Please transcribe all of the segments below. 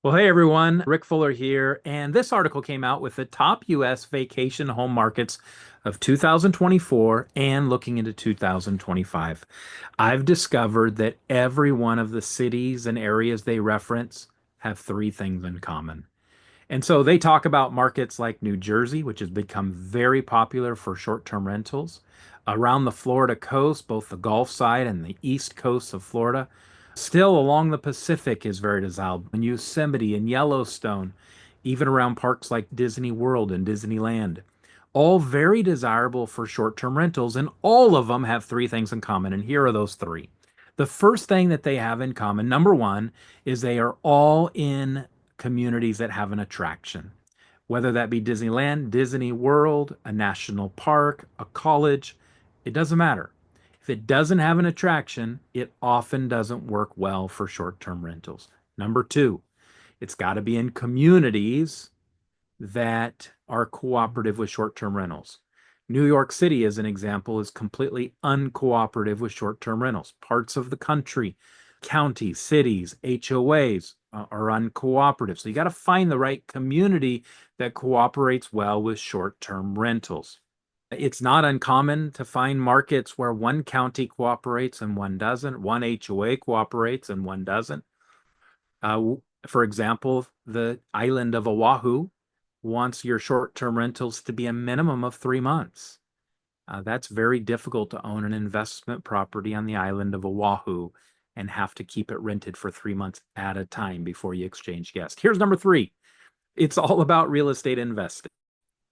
Well, hey everyone, Rick Fuller here, and this article came out with the top US vacation home markets of 2024 and looking into 2025. I've discovered that every one of the cities and areas they reference have three things in common. And so they talk about markets like New Jersey, which has become very popular for short-term rentals. Around the Florida coast, both the Gulf side and the east coast of Florida. Still along the Pacific is very desirable. In Yosemite and Yellowstone, even around parks like Disney World and Disneyland. All very desirable for short-term rentals, and all of them have three things in common. And here are those three. The first thing that they have in common, number one, is they are all in communities that have an attraction, whether that be Disneyland, Disney World, a national park, a college, it doesn't matter. If it doesn't have an attraction, it often doesn't work well for short term rentals. Number two, it's got to be in communities that are cooperative with short term rentals. New York City, as an example, is completely uncooperative with short term rentals. Parts of the country, counties, cities, HOAs are uncooperative. So you got to find the right community that cooperates well with short term rentals. It's not uncommon to find markets where one county cooperates and one doesn't, one HOA cooperates and one doesn't. For example, the island of Oahu wants your short-term rentals to be a minimum of 3 months. That's very difficult to own an investment property on the island of Oahu and have to keep it rented for 3 months at a time before you exchange guests. Here's number three. It's all about real estate investing.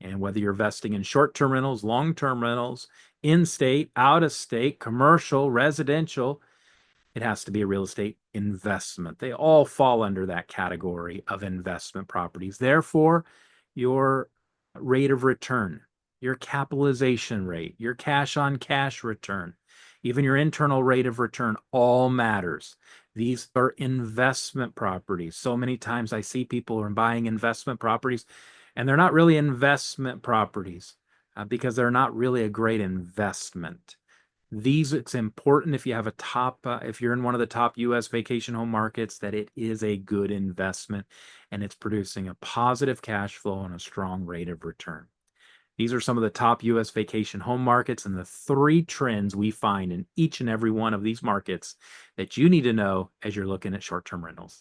And whether you're investing in short-term rentals, long-term rentals, in-state, out-of-state, commercial, residential, it has to be a real estate investment. They all fall under that category of investment properties. Therefore, your rate of return, your capitalization rate, your cash on cash return, even your internal rate of return all matters. These are investment properties. So many times I see people are buying investment properties and they're not really investment properties because they're not really a great investment. It's important if you have if you're in one of the top US vacation home markets, that it is a good investment and it's producing a positive cash flow and a strong rate of return. These are some of the top US vacation home markets and the three trends we find in each and every one of these markets that you need to know as you're looking at short-term rentals.